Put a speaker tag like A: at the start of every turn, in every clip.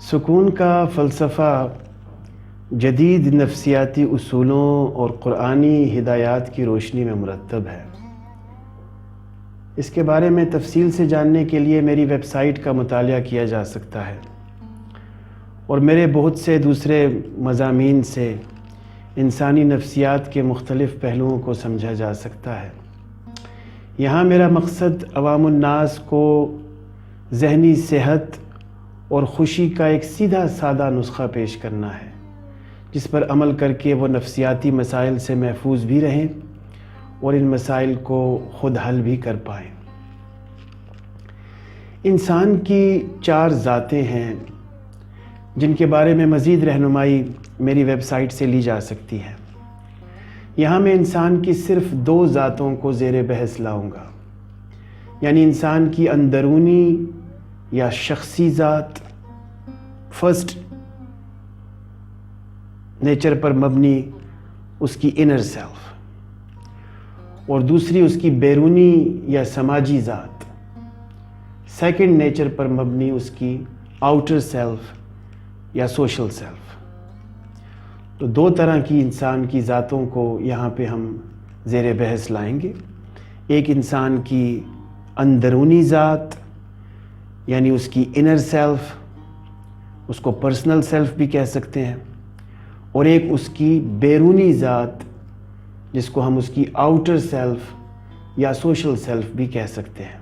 A: سکون کا فلسفہ جدید نفسیاتی اصولوں اور قرآنی ہدایات کی روشنی میں مرتب ہے۔ اس کے بارے میں تفصیل سے جاننے کے لیے میری ویب سائٹ کا مطالعہ کیا جا سکتا ہے اور میرے بہت سے دوسرے مضامین سے انسانی نفسیات کے مختلف پہلوؤں کو سمجھا جا سکتا ہے۔ یہاں میرا مقصد عوام الناس کو ذہنی صحت اور خوشی کا ایک سیدھا سادہ نسخہ پیش کرنا ہے، جس پر عمل کر کے وہ نفسیاتی مسائل سے محفوظ بھی رہیں اور ان مسائل کو خود حل بھی کر پائیں۔ انسان کی 4 ذاتیں ہیں جن کے بارے میں مزید رہنمائی میری ویب سائٹ سے لی جا سکتی ہے۔ یہاں میں انسان کی صرف 2 ذاتوں کو زیر بحث لاؤں گا، یعنی انسان کی اندرونی یا شخصی ذات، فرسٹ نیچر پر مبنی اس کی انر سیلف، اور دوسری اس کی بیرونی یا سماجی ذات، سیکنڈ نیچر پر مبنی اس کی آؤٹر سیلف یا سوشل سیلف۔ تو 2 طرح کی انسان کی ذاتوں کو یہاں پہ ہم زیر بحث لائیں گے۔ ایک انسان کی اندرونی ذات، یعنی اس کی انر سیلف، اس کو پرسنل سیلف بھی کہہ سکتے ہیں، اور ایک اس کی بیرونی ذات جس کو ہم اس کی آؤٹر سیلف یا سوشل سیلف بھی کہہ سکتے ہیں۔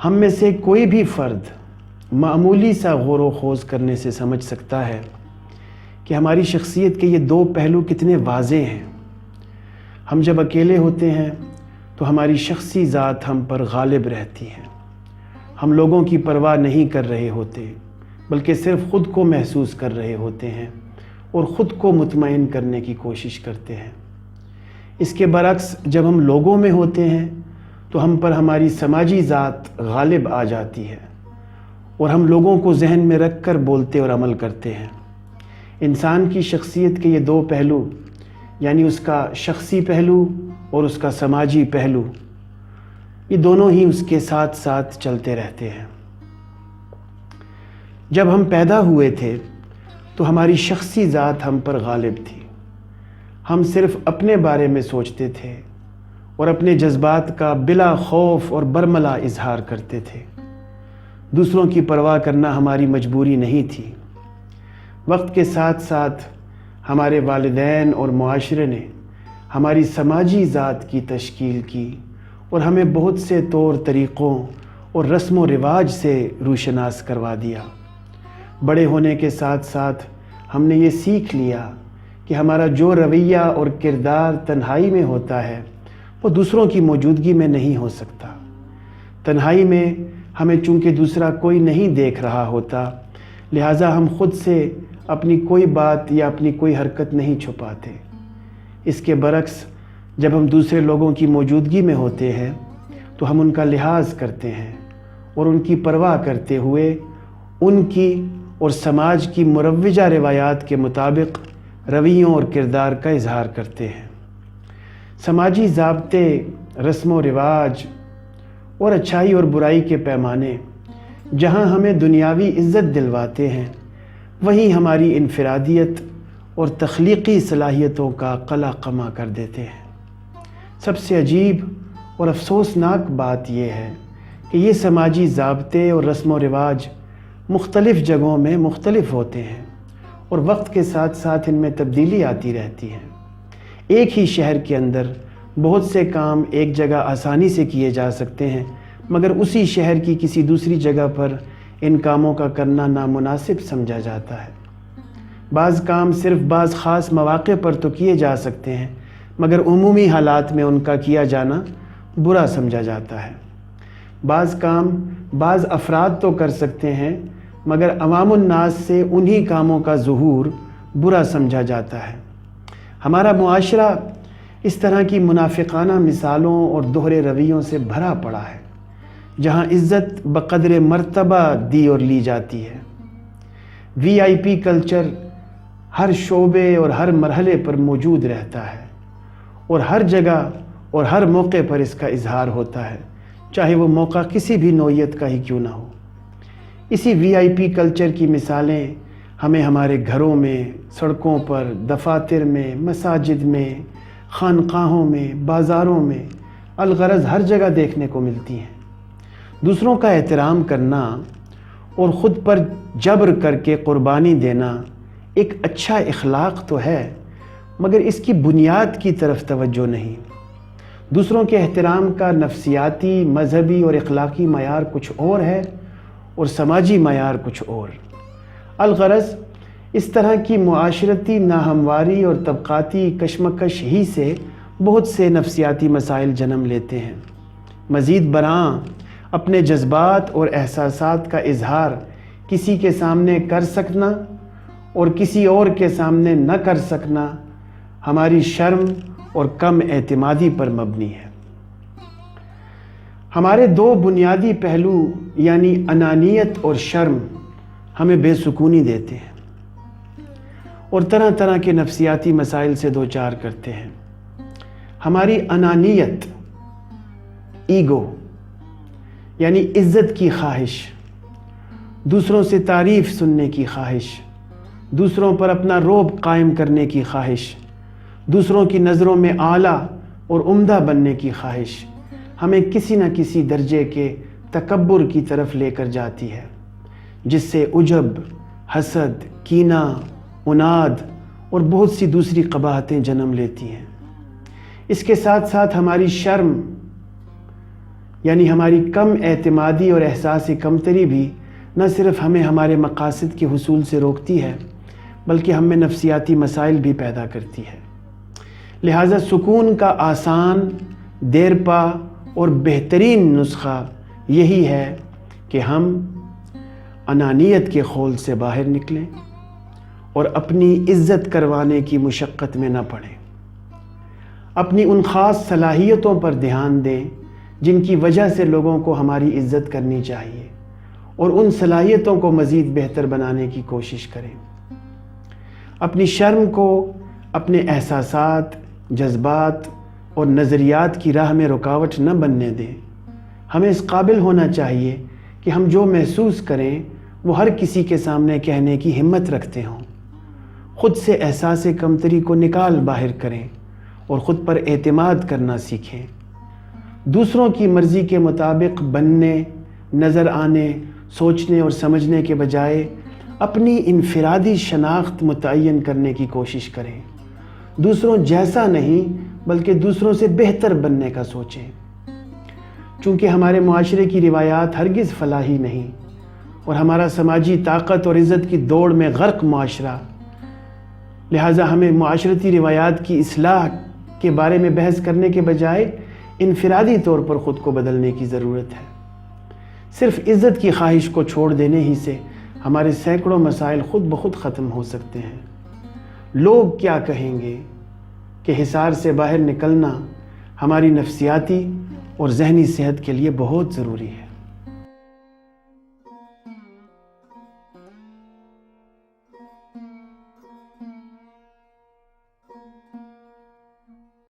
A: ہم میں سے کوئی بھی فرد معمولی سا غور و خوض کرنے سے سمجھ سکتا ہے کہ ہماری شخصیت کے یہ 2 پہلو کتنے واضح ہیں۔ ہم جب اکیلے ہوتے ہیں تو ہماری شخصی ذات ہم پر غالب رہتی ہے۔ ہم لوگوں کی پرواہ نہیں کر رہے ہوتے، بلکہ صرف خود کو محسوس کر رہے ہوتے ہیں اور خود کو مطمئن کرنے کی کوشش کرتے ہیں۔ اس کے برعکس جب ہم لوگوں میں ہوتے ہیں تو ہم پر ہماری سماجی ذات غالب آ جاتی ہے اور ہم لوگوں کو ذہن میں رکھ کر بولتے اور عمل کرتے ہیں۔ انسان کی شخصیت کے یہ 2 پہلو، یعنی اس کا شخصی پہلو اور اس کا سماجی پہلو، یہ دونوں ہی اس کے ساتھ ساتھ چلتے رہتے ہیں۔ جب ہم پیدا ہوئے تھے تو ہماری شخصی ذات ہم پر غالب تھی۔ ہم صرف اپنے بارے میں سوچتے تھے اور اپنے جذبات کا بلا خوف اور برملا اظہار کرتے تھے۔ دوسروں کی پرواہ کرنا ہماری مجبوری نہیں تھی۔ وقت کے ساتھ ساتھ ہمارے والدین اور معاشرے نے ہماری سماجی ذات کی تشکیل کی اور ہمیں بہت سے طور طریقوں اور رسم و رواج سے روشناس کروا دیا۔ بڑے ہونے کے ساتھ ساتھ ہم نے یہ سیکھ لیا کہ ہمارا جو رویہ اور کردار تنہائی میں ہوتا ہے وہ دوسروں کی موجودگی میں نہیں ہو سکتا۔ تنہائی میں ہمیں چونکہ دوسرا کوئی نہیں دیکھ رہا ہوتا، لہٰذا ہم خود سے اپنی کوئی بات یا اپنی کوئی حرکت نہیں چھپاتے۔ اس کے برعکس جب ہم دوسرے لوگوں کی موجودگی میں ہوتے ہیں تو ہم ان کا لحاظ کرتے ہیں اور ان کی پرواہ کرتے ہوئے ان کی اور سماج کی مروجہ روایات کے مطابق رویوں اور کردار کا اظہار کرتے ہیں۔ سماجی ضابطے، رسم و رواج اور اچھائی اور برائی کے پیمانے جہاں ہمیں دنیاوی عزت دلواتے ہیں، وہیں ہماری انفرادیت اور تخلیقی صلاحیتوں کا قلع قمع کر دیتے ہیں۔ سب سے عجیب اور افسوسناک بات یہ ہے کہ یہ سماجی ضابطے اور رسم و رواج مختلف جگہوں میں مختلف ہوتے ہیں اور وقت کے ساتھ ساتھ ان میں تبدیلی آتی رہتی ہے۔ ایک ہی شہر کے اندر بہت سے کام ایک جگہ آسانی سے کیے جا سکتے ہیں، مگر اسی شہر کی کسی دوسری جگہ پر ان کاموں کا کرنا نامناسب سمجھا جاتا ہے۔ بعض کام صرف بعض خاص مواقع پر تو کیے جا سکتے ہیں، مگر عمومی حالات میں ان کا کیا جانا برا سمجھا جاتا ہے۔ بعض کام بعض افراد تو کر سکتے ہیں، مگر عوام الناس سے انہی کاموں کا ظہور برا سمجھا جاتا ہے۔ ہمارا معاشرہ اس طرح کی منافقانہ مثالوں اور دوہرے رویوں سے بھرا پڑا ہے، جہاں عزت بقدر مرتبہ دی اور لی جاتی ہے۔ VIP کلچر ہر شعبے اور ہر مرحلے پر موجود رہتا ہے اور ہر جگہ اور ہر موقع پر اس کا اظہار ہوتا ہے، چاہے وہ موقع کسی بھی نوعیت کا ہی کیوں نہ ہو۔ اسی VIP کلچر کی مثالیں ہمیں ہمارے گھروں میں، سڑکوں پر، دفاتر میں، مساجد میں، خانقاہوں میں، بازاروں میں، الغرض ہر جگہ دیکھنے کو ملتی ہیں۔ دوسروں کا احترام کرنا اور خود پر جبر کر کے قربانی دینا ایک اچھا اخلاق تو ہے، مگر اس کی بنیاد کی طرف توجہ نہیں۔ دوسروں کے احترام کا نفسیاتی، مذہبی اور اخلاقی معیار کچھ اور ہے اور سماجی معیار کچھ اور۔ الغرض اس طرح کی معاشرتی ناہمواری اور طبقاتی کشمکش ہی سے بہت سے نفسیاتی مسائل جنم لیتے ہیں۔ مزید برآں اپنے جذبات اور احساسات کا اظہار کسی کے سامنے کر سکنا اور کسی اور کے سامنے نہ کر سکنا ہماری شرم اور کم اعتمادی پر مبنی ہے۔ ہمارے دو بنیادی پہلو یعنی انانیت اور شرم ہمیں بے سکونی دیتے ہیں اور طرح طرح کے نفسیاتی مسائل سے دوچار کرتے ہیں۔ ہماری انانیت، ایگو یعنی عزت کی خواہش، دوسروں سے تعریف سننے کی خواہش، دوسروں پر اپنا رعب قائم کرنے کی خواہش، دوسروں کی نظروں میں اعلیٰ اور عمدہ بننے کی خواہش ہمیں کسی نہ کسی درجے کے تکبر کی طرف لے کر جاتی ہے، جس سے عجب، حسد، کینہ، عناد اور بہت سی دوسری قباحتیں جنم لیتی ہیں۔ اس کے ساتھ ساتھ ہماری شرم یعنی ہماری کم اعتمادی اور احساس کمتری بھی نہ صرف ہمیں ہمارے مقاصد کے حصول سے روکتی ہے بلکہ ہم میں نفسیاتی مسائل بھی پیدا کرتی ہے۔ لہٰذا سکون کا آسان، دیرپا اور بہترین نسخہ یہی ہے کہ ہم انانیت کے خول سے باہر نکلیں اور اپنی عزت کروانے کی مشقت میں نہ پڑیں۔ اپنی ان خاص صلاحیتوں پر دھیان دیں جن کی وجہ سے لوگوں کو ہماری عزت کرنی چاہیے اور ان صلاحیتوں کو مزید بہتر بنانے کی کوشش کریں۔ اپنی شرم کو اپنے احساسات، جذبات اور نظریات کی راہ میں رکاوٹ نہ بننے دیں۔ ہمیں اس قابل ہونا چاہیے کہ ہم جو محسوس کریں وہ ہر کسی کے سامنے کہنے کی ہمت رکھتے ہوں۔ خود سے احساس کمتری کو نکال باہر کریں اور خود پر اعتماد کرنا سیکھیں۔ دوسروں کی مرضی کے مطابق بننے، نظر آنے، سوچنے اور سمجھنے کے بجائے اپنی انفرادی شناخت متعین کرنے کی کوشش کریں۔ دوسروں جیسا نہیں بلکہ دوسروں سے بہتر بننے کا سوچیں۔ چونکہ ہمارے معاشرے کی روایات ہرگز فلاحی نہیں اور ہمارا سماجی طاقت اور عزت کی دوڑ میں غرق معاشرہ، لہٰذا ہمیں معاشرتی روایات کی اصلاح کے بارے میں بحث کرنے کے بجائے انفرادی طور پر خود کو بدلنے کی ضرورت ہے۔ صرف عزت کی خواہش کو چھوڑ دینے ہی سے ہمارے سینکڑوں مسائل خود بخود ختم ہو سکتے ہیں۔ لوگ کیا کہیں گے کہ حصار سے باہر نکلنا ہماری نفسیاتی اور ذہنی صحت کے لیے بہت ضروری ہے۔